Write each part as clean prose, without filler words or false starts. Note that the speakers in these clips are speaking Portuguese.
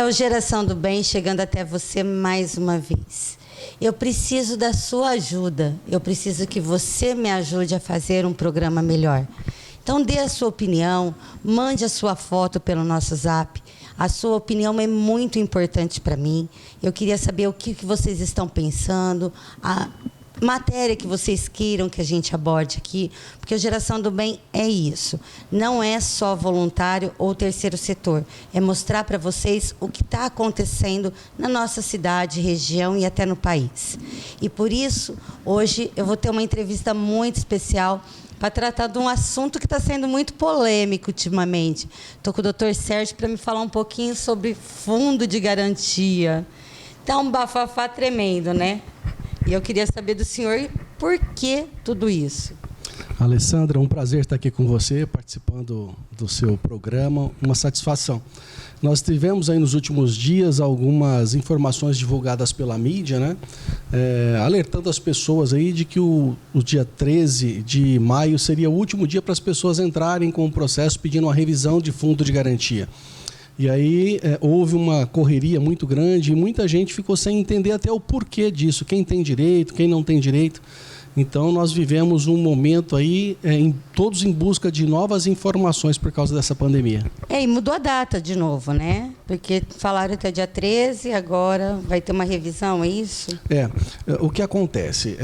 o Geração do Bem chegando até você mais uma vez. Eu preciso da sua ajuda. Eu preciso que você me ajude a fazer um programa melhor. Então, dê a sua opinião, mande a sua foto pelo nosso Zap. A sua opinião é muito importante para mim. Eu queria saber o que vocês estão pensando, a matéria que vocês queiram que a gente aborde aqui, porque a Geração do Bem é isso. Não é só voluntário ou terceiro setor. É mostrar para vocês o que está acontecendo na nossa cidade, região e até no país. E por isso, hoje eu vou ter uma entrevista muito especial para tratar de um assunto que está sendo muito polêmico ultimamente. Estou com o Dr. Sérgio para me falar um pouquinho sobre fundo de garantia. Está um bafafá tremendo, né? E eu queria saber do senhor por que tudo isso. Alessandra, um prazer estar aqui com você, participando do seu programa, uma satisfação. Nós tivemos aí nos últimos dias algumas informações divulgadas pela mídia, né? Alertando as pessoas aí de que o dia 13 de maio seria o último dia para as pessoas entrarem com o processo pedindo uma revisão de fundo de garantia. E aí houve uma correria muito grande e muita gente ficou sem entender até o porquê disso, quem tem direito, quem não tem direito. Então, nós vivemos um momento aí, todos em busca de novas informações por causa dessa pandemia. E mudou a data de novo, né? Porque falaram até dia 13, agora vai ter uma revisão, é isso? O que acontece?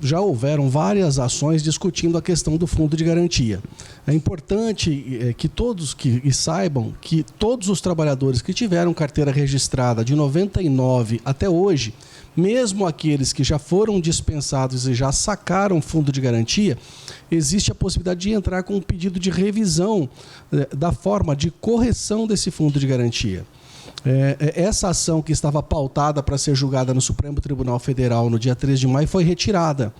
Já houveram várias ações discutindo a questão do fundo de garantia. É importante que todos saibam que todos os trabalhadores que tiveram carteira registrada de 99 até hoje, mesmo aqueles que já foram dispensados e já sacaram fundo de garantia, existe a possibilidade de entrar com um pedido de revisão da forma de correção desse fundo de garantia. Essa ação que estava pautada para ser julgada no Supremo Tribunal Federal no dia 3 de maio foi retirada.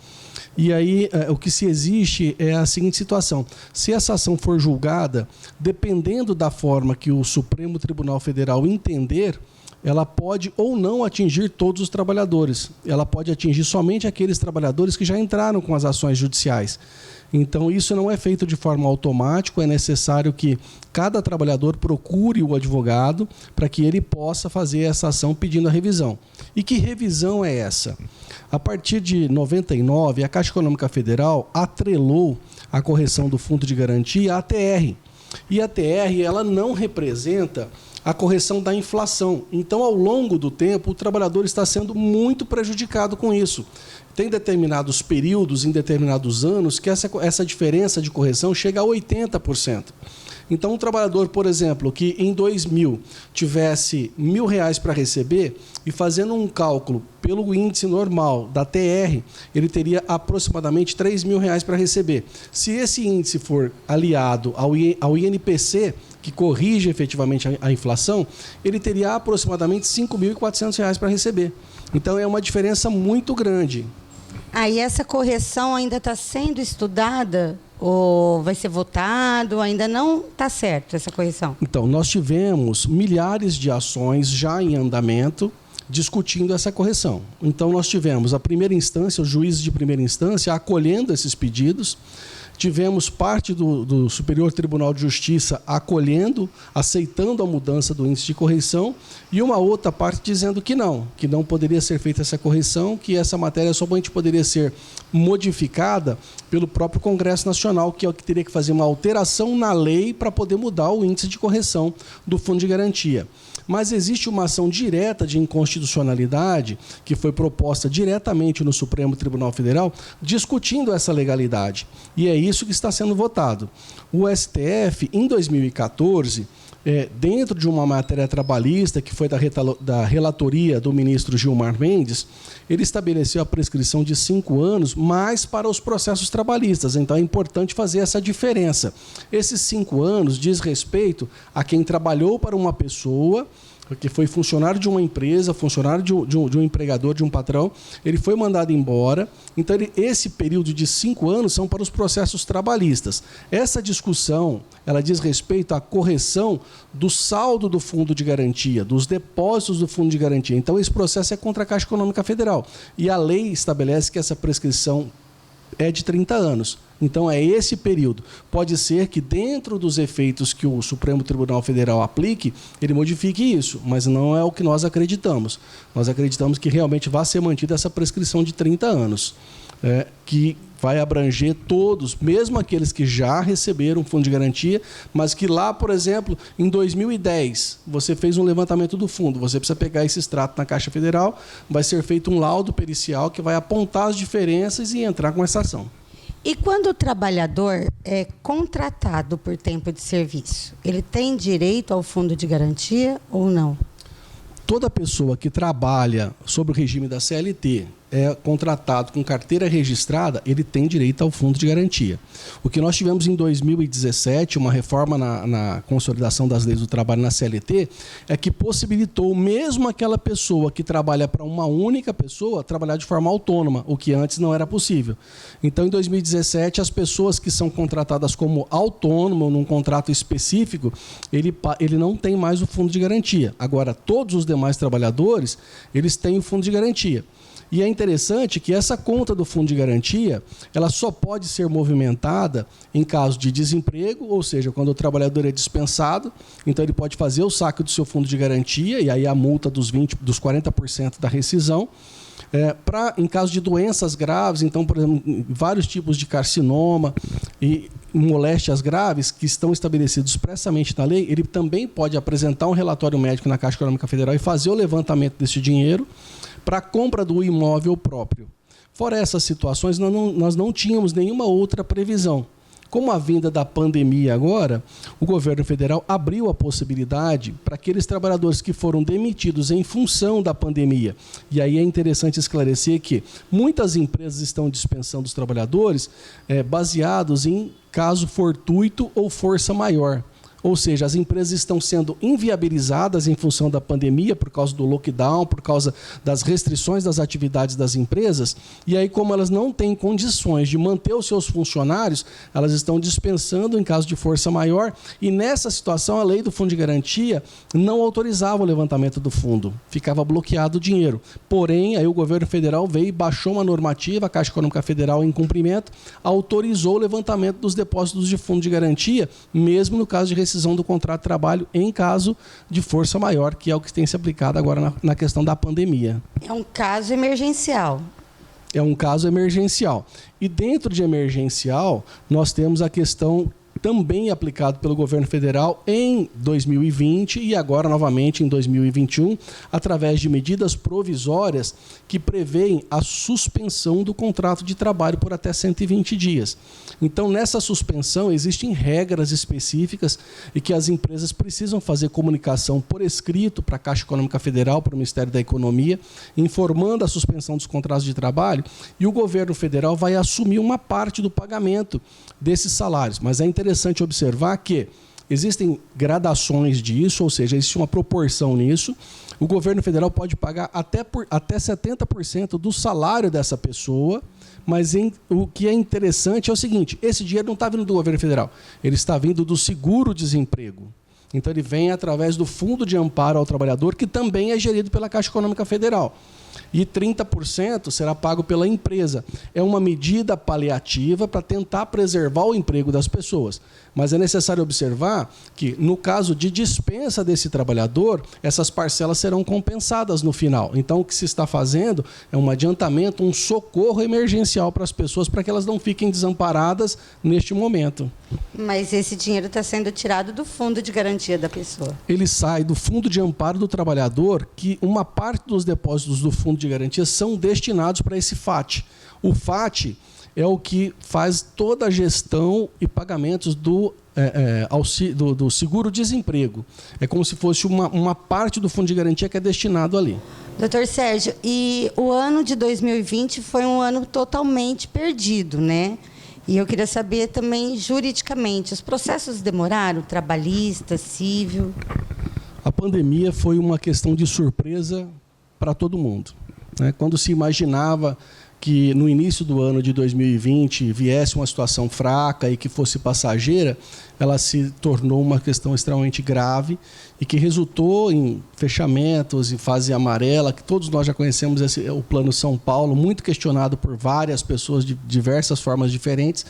E aí, o que se existe é a seguinte situação. Se essa ação for julgada, dependendo da forma que o Supremo Tribunal Federal entender, ela pode ou não atingir todos os trabalhadores. Ela pode atingir somente aqueles trabalhadores que já entraram com as ações judiciais. Então, isso não é feito de forma automática, é necessário que cada trabalhador procure o advogado para que ele possa fazer essa ação pedindo a revisão. E que revisão é essa? A partir de 99, a Caixa Econômica Federal atrelou a correção do fundo de garantia à ATR. E a ATR, ela não representa a correção da inflação. Então, ao longo do tempo, o trabalhador está sendo muito prejudicado com isso. Tem determinados períodos, em determinados anos, que essa diferença de correção chega a 80%. Então, um trabalhador, por exemplo, que em 2000 tivesse R$ 1.000 para receber, e fazendo um cálculo pelo índice normal da TR, ele teria aproximadamente R$ 3.000 para receber. Se esse índice for aliado ao INPC, que corrige efetivamente a inflação, ele teria aproximadamente R$ 5.400 para receber. Então, é uma diferença muito grande. Aí essa correção ainda está sendo estudada ou vai ser votado? Ainda não está certo essa correção? Então, nós tivemos milhares de ações já em andamento discutindo essa correção. Então, nós tivemos a primeira instância, os juízes de primeira instância acolhendo esses pedidos. Tivemos parte do Superior Tribunal de Justiça acolhendo, aceitando a mudança do índice de correção, e uma outra parte dizendo que não poderia ser feita essa correção, que essa matéria somente poderia ser modificada pelo próprio Congresso Nacional, que é o que teria que fazer uma alteração na lei para poder mudar o índice de correção do Fundo de Garantia. Mas existe uma ação direta de inconstitucionalidade que foi proposta diretamente no Supremo Tribunal Federal discutindo essa legalidade. E é isso que está sendo votado. O STF, em 2014, dentro de uma matéria trabalhista que foi da relatoria do ministro Gilmar Mendes, ele estabeleceu a prescrição de 5 anos, mas para os processos trabalhistas. Então, é importante fazer essa diferença. Esses 5 anos diz respeito a quem trabalhou para uma pessoa, que foi funcionário de uma empresa, funcionário de um empregador, de um patrão, ele foi mandado embora. Então, esse período de 5 anos são para os processos trabalhistas. Essa discussão, ela diz respeito à correção do saldo do Fundo de Garantia, dos depósitos do Fundo de Garantia. Então, esse processo é contra a Caixa Econômica Federal. E a lei estabelece que essa prescrição é de 30 anos. Então, é esse período. Pode ser que, dentro dos efeitos que o Supremo Tribunal Federal aplique, ele modifique isso, mas não é o que nós acreditamos. Nós acreditamos que realmente vai ser mantida essa prescrição de 30 anos, que vai abranger todos, mesmo aqueles que já receberam fundo de garantia, mas que lá, por exemplo, em 2010, você fez um levantamento do fundo, você precisa pegar esse extrato na Caixa Federal, vai ser feito um laudo pericial que vai apontar as diferenças e entrar com essa ação. E quando o trabalhador é contratado por tempo de serviço, ele tem direito ao fundo de garantia ou não? Toda pessoa que trabalha sob o regime da CLT, é contratado com carteira registrada, ele tem direito ao fundo de garantia. O que nós tivemos em 2017, uma reforma na consolidação das leis do trabalho na CLT, é que possibilitou mesmo aquela pessoa que trabalha para uma única pessoa trabalhar de forma autônoma, o que antes não era possível. Então, em 2017, as pessoas que são contratadas como autônomo, num contrato específico, ele não tem mais o fundo de garantia. Agora, todos os demais trabalhadores, eles têm o fundo de garantia. E é interessante que essa conta do fundo de garantia, ela só pode ser movimentada em caso de desemprego, ou seja, quando o trabalhador é dispensado, então ele pode fazer o saque do seu fundo de garantia, e aí a multa dos 40% da rescisão. Em caso de doenças graves, então, por exemplo, vários tipos de carcinoma e moléstias graves que estão estabelecidos expressamente na lei, ele também pode apresentar um relatório médico na Caixa Econômica Federal e fazer o levantamento desse dinheiro para a compra do imóvel próprio. Fora essas situações, nós não tínhamos nenhuma outra previsão. Com a vinda da pandemia agora, o governo federal abriu a possibilidade para aqueles trabalhadores que foram demitidos em função da pandemia. E aí é interessante esclarecer que muitas empresas estão dispensando os trabalhadores baseados em caso fortuito ou força maior. Ou seja, as empresas estão sendo inviabilizadas em função da pandemia, por causa do lockdown, por causa das restrições das atividades das empresas. E aí, como elas não têm condições de manter os seus funcionários, elas estão dispensando em caso de força maior. E nessa situação, a lei do fundo de garantia não autorizava o levantamento do fundo. Ficava bloqueado o dinheiro. Porém, aí o governo federal veio e baixou uma normativa, a Caixa Econômica Federal, em cumprimento, autorizou o levantamento dos depósitos de fundo de garantia, mesmo no caso de rescisão do contrato de trabalho em caso de força maior, que é o que tem se aplicado agora na questão da pandemia. É um caso emergencial. É um caso emergencial. E dentro de emergencial, nós temos a questão também aplicado pelo governo federal em 2020 e agora novamente em 2021, através de medidas provisórias que prevêem a suspensão do contrato de trabalho por até 120 dias. Então, nessa suspensão, existem regras específicas e que as empresas precisam fazer comunicação por escrito para a Caixa Econômica Federal, para o Ministério da Economia, informando a suspensão dos contratos de trabalho, e o governo federal vai assumir uma parte do pagamento desses salários. Mas é interessante observar que existem gradações disso, ou seja, existe uma proporção nisso. O governo federal pode pagar até 70% do salário dessa pessoa, mas o que é interessante é o seguinte: esse dinheiro não está vindo do governo federal, ele está vindo do seguro-desemprego. Então ele vem através do Fundo de Amparo ao Trabalhador, que também é gerido pela Caixa Econômica Federal. E 30% será pago pela empresa. É uma medida paliativa para tentar preservar o emprego das pessoas. Mas é necessário observar que, no caso de dispensa desse trabalhador, essas parcelas serão compensadas no final. Então, o que se está fazendo é um adiantamento, um socorro emergencial para as pessoas, para que elas não fiquem desamparadas neste momento. Mas esse dinheiro está sendo tirado do fundo de garantia da pessoa. Ele sai do Fundo de Amparo do Trabalhador, que uma parte dos depósitos do Fundo de Garantia são destinados para esse FAT. O FAT é o que faz toda a gestão e pagamentos do seguro-desemprego. É como se fosse uma parte do Fundo de Garantia que é destinado ali. Doutor Sérgio, e o ano de 2020 foi um ano totalmente perdido, né? E eu queria saber também, juridicamente, os processos demoraram? Trabalhista, civil? A pandemia foi uma questão de surpresa para todo mundo, né? Quando se imaginava que no início do ano de 2020 viesse uma situação fraca e que fosse passageira, ela se tornou uma questão extremamente grave e que resultou em fechamentos, em fase amarela, que todos nós já conhecemos o Plano São Paulo, muito questionado por várias pessoas de diversas formas diferentes,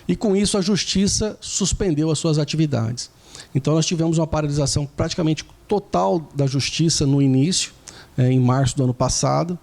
e com isso a Justiça suspendeu as suas atividades. Então nós tivemos uma paralisação praticamente total da Justiça no início, em março do ano passado,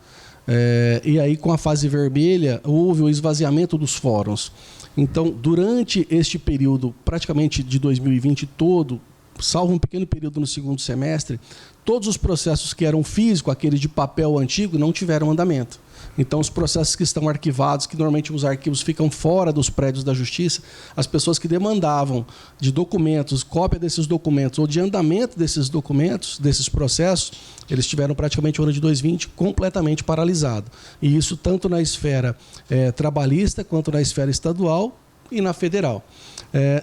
e aí com a fase vermelha houve o esvaziamento dos fóruns. Então, durante este período, praticamente de 2020 todo, salvo um pequeno período no segundo semestre, todos os processos que eram físicos, aqueles de papel antigo, não tiveram andamento. Então, os processos que estão arquivados, que normalmente os arquivos ficam fora dos prédios da Justiça, as pessoas que demandavam de documentos, cópia desses documentos ou de andamento desses documentos, desses processos, eles tiveram praticamente o ano de 2020 completamente paralisado. E isso tanto na esfera trabalhista quanto na esfera estadual e na federal.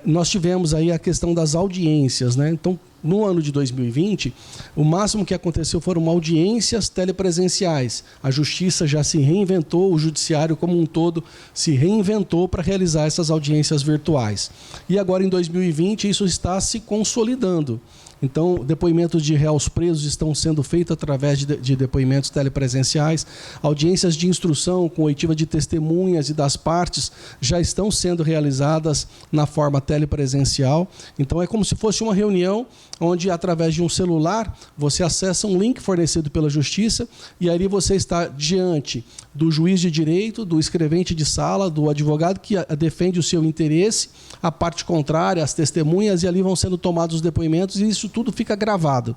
Nós tivemos aí a questão das audiências, né? Então, no ano de 2020, o máximo que aconteceu foram audiências telepresenciais. A Justiça já se reinventou, o Judiciário como um todo se reinventou para realizar essas audiências virtuais. E agora, em 2020, isso está se consolidando. Então, depoimentos de réus presos estão sendo feitos através de depoimentos telepresenciais. Audiências de instrução com oitiva de testemunhas e das partes já estão sendo realizadas na forma telepresencial. Então, é como se fosse uma reunião onde, através de um celular, você acessa um link fornecido pela Justiça e ali você está diante do juiz de direito, do escrevente de sala, do advogado que defende o seu interesse, a parte contrária, as testemunhas, e ali vão sendo tomados os depoimentos e isso tudo fica gravado.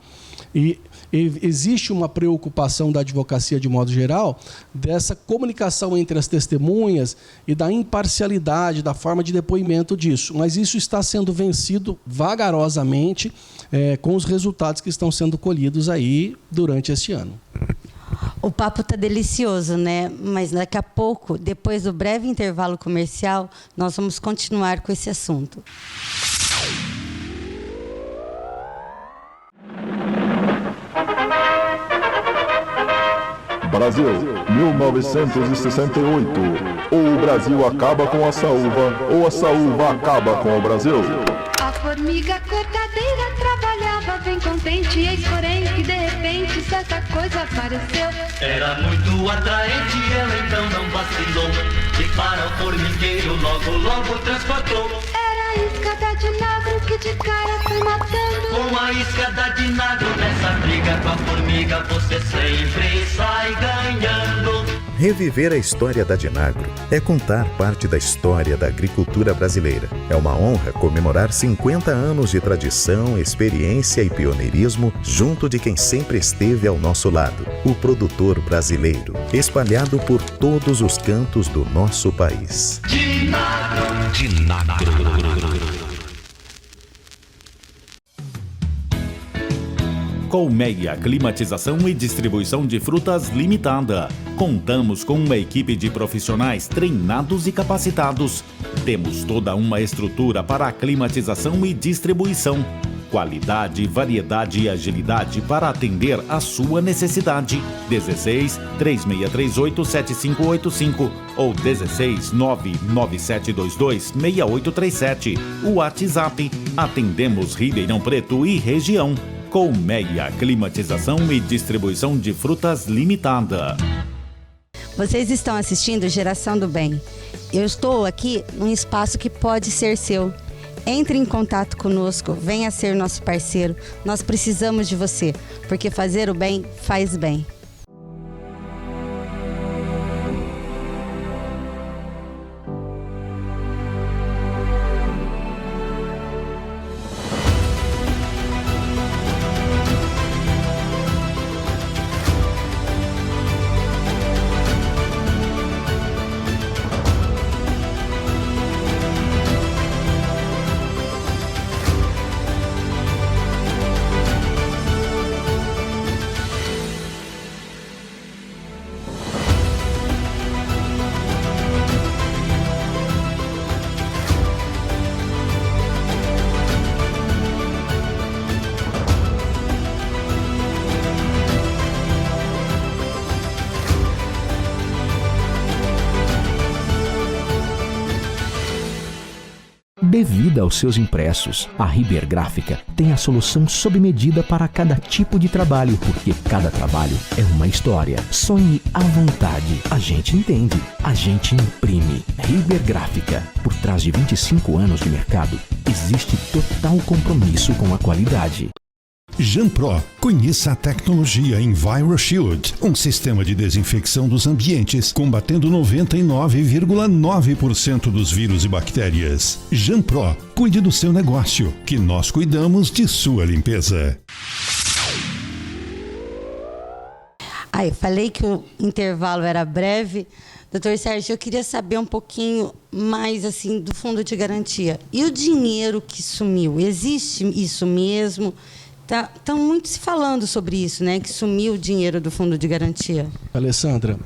E existe uma preocupação da advocacia, de modo geral, dessa comunicação entre as testemunhas e da imparcialidade, da forma de depoimento disso. Mas isso está sendo vencido vagarosamente com os resultados que estão sendo colhidos aí durante este ano. O papo está delicioso, né? Mas daqui a pouco, depois do breve intervalo comercial, nós vamos continuar com esse assunto. Brasil, 1968. Ou o Brasil acaba com a saúva, ou a saúva acaba com o Brasil. A formiga cortadeira trabalhava bem contente, eis porém que de repente certa coisa apareceu. Era muito atraente, ela então não vacilou, e para o formigueiro logo transportou. Era a isca da Dinagro que de cara foi matando. Com a isca da Dinagro nessa briga com a formiga você sempre sai ganhando. Reviver a história da Dinagro é contar parte da história da agricultura brasileira. É uma honra comemorar 50 anos de tradição, experiência e pioneirismo junto de quem sempre esteve ao nosso lado, o produtor brasileiro, espalhado por todos os cantos do nosso país. Dinagro. Colmeia Climatização e Distribuição de Frutas Limitada. Contamos com uma equipe de profissionais treinados e capacitados. Temos toda uma estrutura para a climatização e distribuição. Qualidade, variedade e agilidade para atender a sua necessidade. 16 3638 7585 ou 16 99722 6837. O WhatsApp. Atendemos Ribeirão Preto e região. Colmeia Climatização e Distribuição de Frutas Limitada. Vocês estão assistindo Geração do Bem. Eu estou aqui num espaço que pode ser seu. Entre em contato conosco, venha ser nosso parceiro. Nós precisamos de você, porque fazer o bem faz bem. Dê vida aos seus impressos. A Riber Gráfica tem a solução sob medida para cada tipo de trabalho, porque cada trabalho é uma história. Sonhe à vontade. A gente entende. A gente imprime. Riber Gráfica. Por trás de 25 anos de mercado, existe total compromisso com a qualidade. Janpro. Conheça a tecnologia EnviroShield, um sistema de desinfecção dos ambientes, combatendo 99,9% dos vírus e bactérias. Janpro. Cuide do seu negócio, que nós cuidamos de sua limpeza. Aí, falei que o intervalo era breve. Doutor Sérgio, eu queria saber um pouquinho mais assim do fundo de garantia. E o dinheiro que sumiu? Existe isso mesmo? Estão muito se falando sobre isso, né? Que sumiu o dinheiro do fundo de garantia. Alessandra,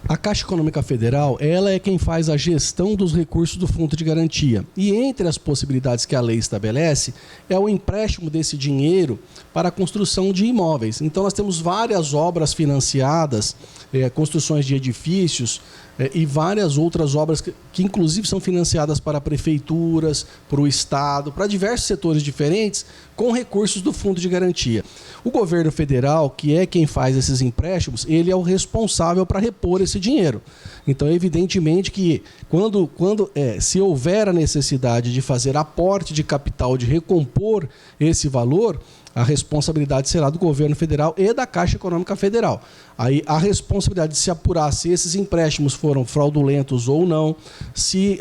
a Caixa Econômica Federal, ela é quem faz a gestão dos recursos do fundo de garantia. E entre as possibilidades que a lei estabelece, é o empréstimo desse dinheiro para a construção de imóveis. Então, nós temos várias obras financiadas, construções de edifícios e várias outras obras que inclusive são financiadas para prefeituras, para o Estado, para diversos setores diferentes, com recursos do fundo de garantia. O governo federal, que é quem faz esses empréstimos, ele é o responsável para repor esse dinheiro. Então, evidentemente que se houver a necessidade de fazer aporte de capital, de recompor esse valor, a responsabilidade será do governo federal e da Caixa Econômica Federal. Aí a responsabilidade de se apurar se esses empréstimos foram fraudulentos ou não, se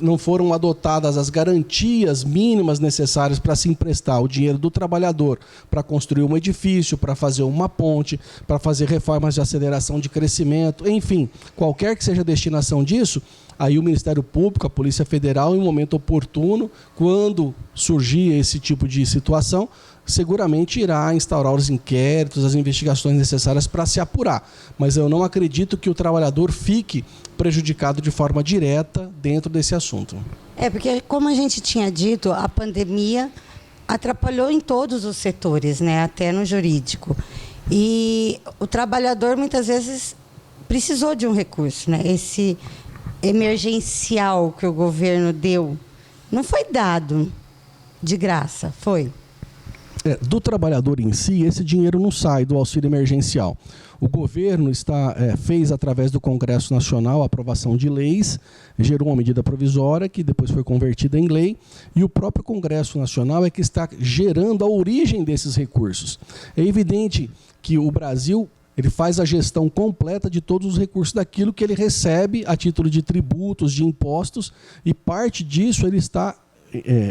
não foram adotadas as garantias mínimas necessárias para se emprestar o dinheiro do trabalhador para construir um edifício, para fazer uma ponte, para fazer reformas de aceleração de crescimento, enfim, qualquer que seja a destinação disso, aí o Ministério Público, a Polícia Federal, em um momento oportuno, quando surgir esse tipo de situação, seguramente irá instaurar os inquéritos, as investigações necessárias para se apurar. Mas eu não acredito que o trabalhador fique prejudicado de forma direta dentro desse assunto. Porque, como a gente tinha dito, a pandemia atrapalhou em todos os setores, né? Até no jurídico. E o trabalhador, muitas vezes, precisou de um recurso, né? Esse emergencial que o governo deu não foi dado de graça, foi? Do trabalhador em si, esse dinheiro não sai do auxílio emergencial. O governo fez, através do Congresso Nacional, a aprovação de leis, gerou uma medida provisória que depois foi convertida em lei, e o próprio Congresso Nacional é que está gerando a origem desses recursos. É evidente que o Brasil ele faz a gestão completa de todos os recursos daquilo que ele recebe a título de tributos, de impostos, e parte disso ele está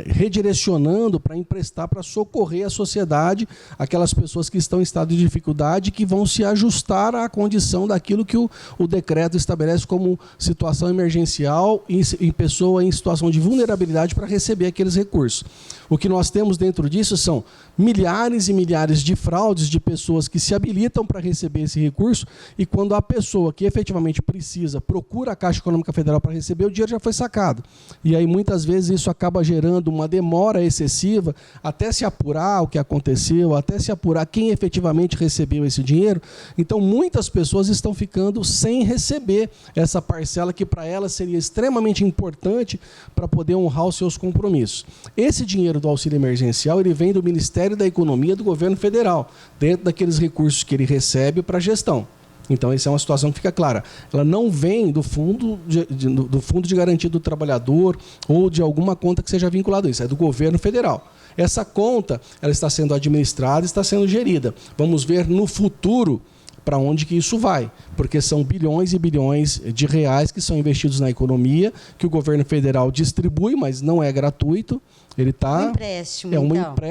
redirecionando para emprestar, para socorrer a sociedade, aquelas pessoas que estão em estado de dificuldade, que vão se ajustar à condição daquilo que o decreto estabelece como situação emergencial em pessoa em situação de vulnerabilidade para receber aqueles recursos. O que nós temos dentro disso são milhares e milhares de fraudes de pessoas que se habilitam para receber esse recurso, e quando a pessoa que efetivamente precisa procura a Caixa Econômica Federal para receber, o dinheiro já foi sacado. E aí muitas vezes isso acaba gerando uma demora excessiva até se apurar o que aconteceu, até se apurar quem efetivamente recebeu esse dinheiro. Então muitas pessoas estão ficando sem receber essa parcela que para elas seria extremamente importante para poder honrar os seus compromissos. Esse dinheiro do auxílio emergencial, ele vem do Ministério da Economia do governo federal, dentro daqueles recursos que ele recebe para a gestão. Então, essa é uma situação que fica clara. Ela não vem do fundo de garantia do trabalhador ou de alguma conta que seja vinculada a isso, é do governo federal. Essa conta ela está sendo administrada, está sendo gerida. Vamos ver no futuro para onde que isso vai, porque são bilhões e bilhões de reais que são investidos na economia, que o governo federal distribui, mas não é gratuito. Ele está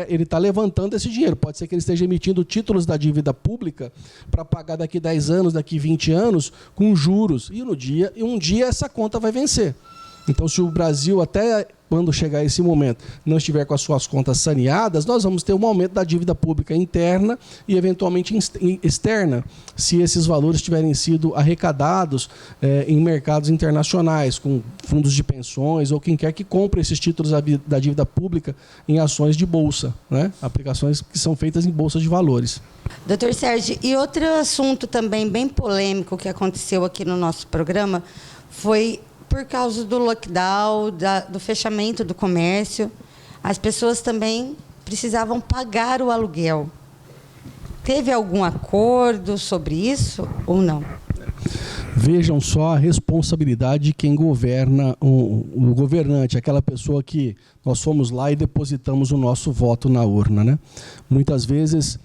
ele está levantando esse dinheiro. Pode ser que ele esteja emitindo títulos da dívida pública para pagar daqui 10 anos, daqui 20 anos, com juros. E um dia essa conta vai vencer. Então, se o Brasil, até quando chegar esse momento, não estiver com as suas contas saneadas, nós vamos ter um aumento da dívida pública interna e, eventualmente, externa, se esses valores tiverem sido arrecadados em mercados internacionais, com fundos de pensões ou quem quer que compre esses títulos da dívida pública em ações de bolsa, né? Aplicações que são feitas em bolsa de valores. Doutor Sérgio, e outro assunto também bem polêmico que aconteceu aqui no nosso programa foi por causa do lockdown, do fechamento do comércio, as pessoas também precisavam pagar o aluguel. Teve algum acordo sobre isso ou não? Vejam só a responsabilidade de quem governa, o governante, aquela pessoa que nós fomos lá e depositamos o nosso voto na urna, né? Muitas vezes,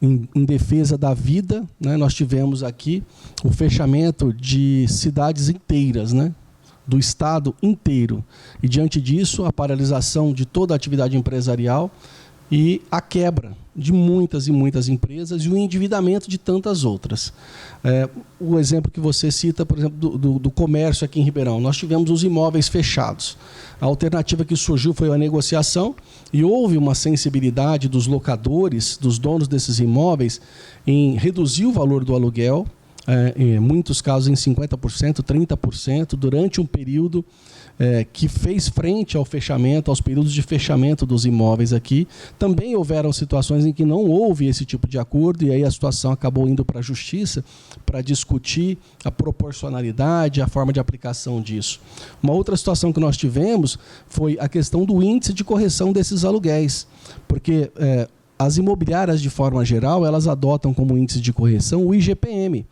em defesa da vida, né, nós tivemos aqui o fechamento de cidades inteiras, né? Do estado inteiro. E diante disso, a paralisação de toda a atividade empresarial e a quebra de muitas e muitas empresas e o endividamento de tantas outras. O exemplo que você cita, por exemplo, do comércio aqui em Ribeirão, nós tivemos os imóveis fechados. A alternativa que surgiu foi a negociação e houve uma sensibilidade dos locadores, dos donos desses imóveis, em reduzir o valor do aluguel, em muitos casos em 50%, 30%, durante um período que fez frente ao fechamento, aos períodos de fechamento dos imóveis aqui. Também houveram situações em que não houve esse tipo de acordo e aí a situação acabou indo para a justiça para discutir a proporcionalidade, a forma de aplicação disso. Uma outra situação que nós tivemos foi a questão do índice de correção desses aluguéis, porque as imobiliárias, de forma geral, elas adotam como índice de correção o IGPM,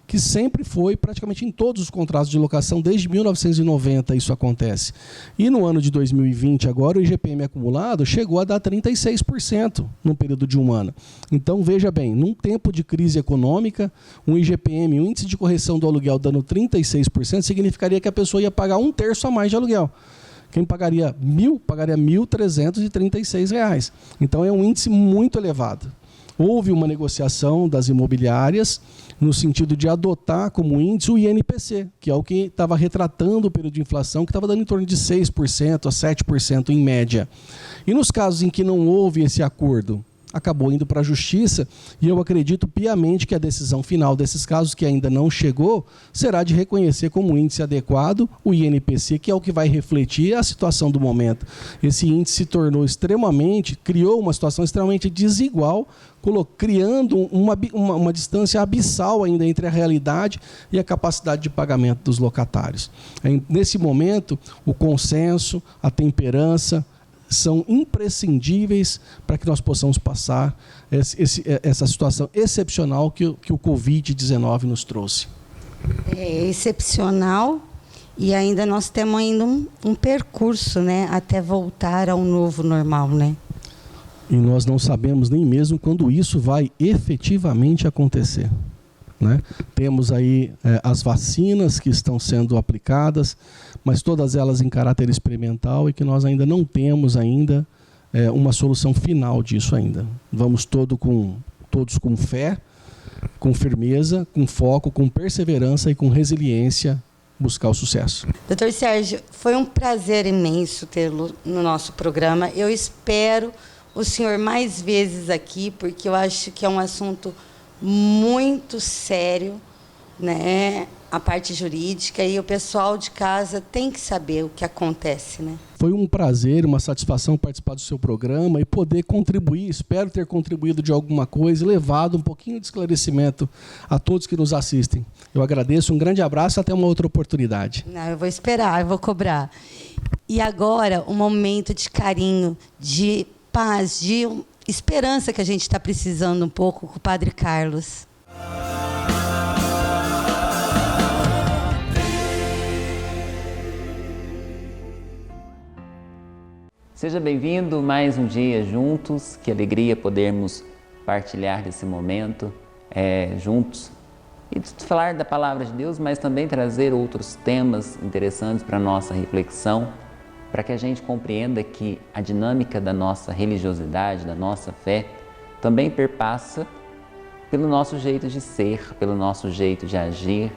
que sempre foi praticamente em todos os contratos de locação, desde 1990 isso acontece. E no ano de 2020, agora, o IGPM acumulado chegou a dar 36% no período de um ano. Então, veja bem, num tempo de crise econômica, um IGPM, um índice de correção do aluguel dando 36%, significaria que a pessoa ia pagar 1/3 a mais de aluguel. Quem pagaria 1.000, pagaria R$ 1.336. Então, é um índice muito elevado. Houve uma negociação das imobiliárias no sentido de adotar como índice o INPC, que é o que estava retratando o período de inflação, que estava dando em torno de 6% a 7% em média. E nos casos em que não houve esse acordo, acabou indo para a justiça, e eu acredito piamente que a decisão final desses casos, que ainda não chegou, será de reconhecer como índice adequado o INPC, que é o que vai refletir a situação do momento. Esse índice se tornou criou uma situação extremamente desigual, criando uma distância abissal ainda entre a realidade e a capacidade de pagamento dos locatários. Nesse momento, o consenso, a temperança, são imprescindíveis para que nós possamos passar essa situação excepcional que o Covid-19 nos trouxe. É excepcional e ainda nós temos ainda um percurso, né, até voltar ao novo normal, né? E nós não sabemos nem mesmo quando isso vai efetivamente acontecer, né? Temos aí as vacinas que estão sendo aplicadas, mas todas elas em caráter experimental e que nós ainda não temos uma solução final disso ainda. Vamos todos com fé, com firmeza, com foco, com perseverança e com resiliência buscar o sucesso. Dr. Sérgio, foi um prazer imenso tê-lo no nosso programa. Eu espero o senhor mais vezes aqui, porque eu acho que é um assunto muito sério, né? A parte jurídica, e o pessoal de casa tem que saber o que acontece, né? Foi um prazer, uma satisfação participar do seu programa e poder contribuir, espero ter contribuído de alguma coisa e levado um pouquinho de esclarecimento a todos que nos assistem. Eu agradeço, um grande abraço e até uma outra oportunidade. Não, eu vou esperar, eu vou cobrar. E agora, um momento de carinho, de paz, de esperança que a gente está precisando um pouco com o Padre Carlos. Seja bem-vindo mais um dia juntos, que alegria podermos partilhar desse momento juntos e falar da Palavra de Deus, mas também trazer outros temas interessantes para a nossa reflexão, para que a gente compreenda que a dinâmica da nossa religiosidade, da nossa fé, também perpassa pelo nosso jeito de ser, pelo nosso jeito de agir,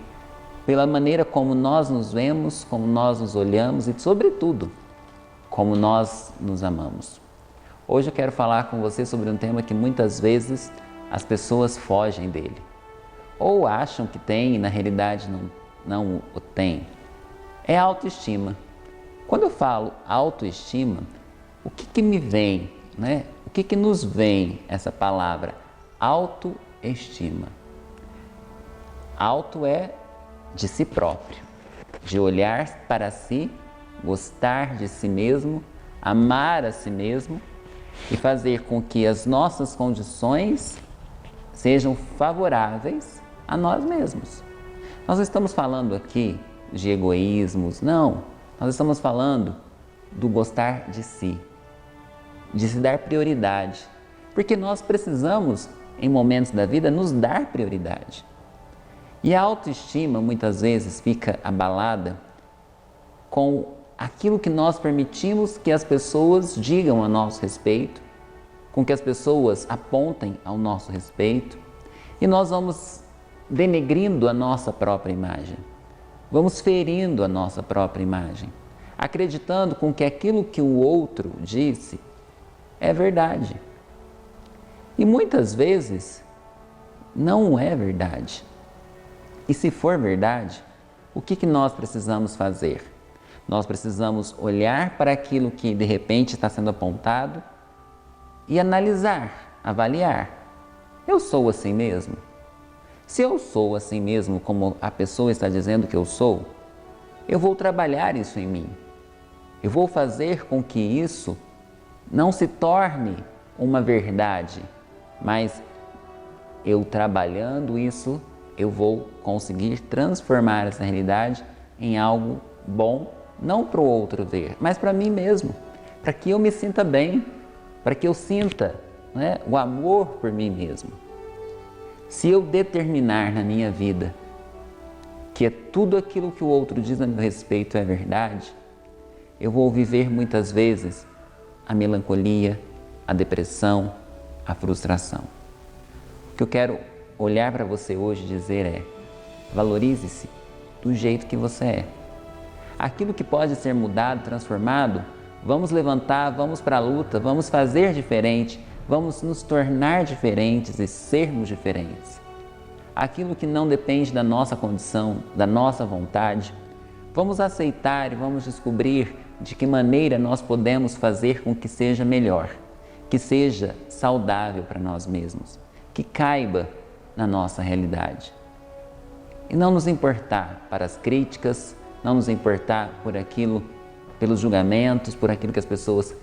pela maneira como nós nos vemos, como nós nos olhamos e, sobretudo, como nós nos amamos. Hoje eu quero falar com você sobre um tema que muitas vezes as pessoas fogem dele, ou acham que tem e na realidade não o tem. É a autoestima. Quando eu falo autoestima, o que me vem, né? O que nos vem essa palavra? Autoestima. Auto é de si próprio. de olhar para si, gostar de si mesmo, amar a si mesmo e fazer com que as nossas condições sejam favoráveis a nós mesmos. Nós não estamos falando aqui de egoísmos, não. Nós estamos falando do gostar de si, de se dar prioridade. Porque nós precisamos, em momentos da vida, nos dar prioridade. E a autoestima muitas vezes fica abalada com aquilo que nós permitimos que as pessoas digam a nosso respeito, com que as pessoas apontem ao nosso respeito, e nós vamos denegrindo a nossa própria imagem, vamos ferindo a nossa própria imagem, acreditando com que aquilo que o outro disse é verdade. E muitas vezes não é verdade. E se for verdade, o que nós precisamos fazer? Nós precisamos olhar para aquilo que de repente está sendo apontado e analisar, avaliar. Eu sou assim mesmo? Se eu sou assim mesmo como a pessoa está dizendo que eu sou, eu vou trabalhar isso em mim. Eu vou fazer com que isso não se torne uma verdade, mas eu trabalhando isso, eu vou conseguir transformar essa realidade em algo bom, não para o outro ver, mas para mim mesmo, para que eu me sinta bem, para que eu sinta, né, o amor por mim mesmo. Se eu determinar na minha vida que tudo aquilo que o outro diz a meu respeito é verdade, eu vou viver muitas vezes a melancolia, a depressão, a frustração. O que eu quero olhar para você hoje e dizer é: valorize-se do jeito que você é. Aquilo que pode ser mudado, transformado, vamos levantar, vamos para a luta, vamos fazer diferente, vamos nos tornar diferentes e sermos diferentes. Aquilo que não depende da nossa condição, da nossa vontade, vamos aceitar e vamos descobrir de que maneira nós podemos fazer com que seja melhor, que seja saudável para nós mesmos, que caiba na nossa realidade. E não nos importar para as críticas, não nos importar por aquilo, pelos julgamentos, por aquilo que as pessoas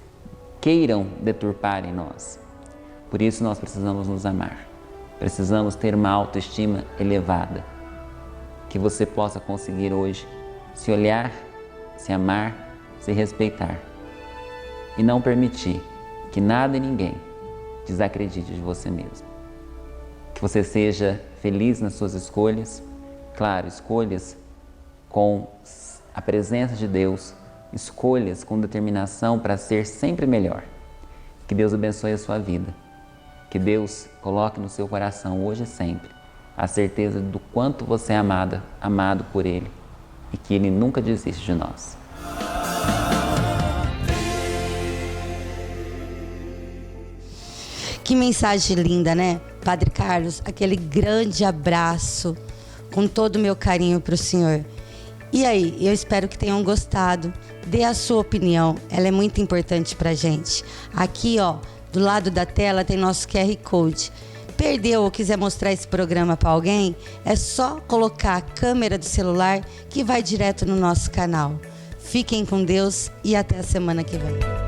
queiram deturpar em nós. Por isso nós precisamos nos amar, precisamos ter uma autoestima elevada, que você possa conseguir hoje se olhar, se amar, se respeitar e não permitir que nada e ninguém desacredite de você mesmo. Que você seja feliz nas suas escolhas, claro, escolhas com a presença de Deus, escolhas com determinação para ser sempre melhor. Que Deus abençoe a sua vida. Que Deus coloque no seu coração hoje e sempre a certeza do quanto você é amado por Ele e que Ele nunca desiste de nós. Que mensagem linda, né? Padre Carlos, aquele grande abraço com todo o meu carinho para o senhor. E aí, eu espero que tenham gostado. Dê a sua opinião, ela é muito importante pra gente. Aqui, ó, do lado da tela tem nosso QR Code. Perdeu ou quiser mostrar esse programa para alguém, é só colocar a câmera do celular que vai direto no nosso canal. Fiquem com Deus e até a semana que vem.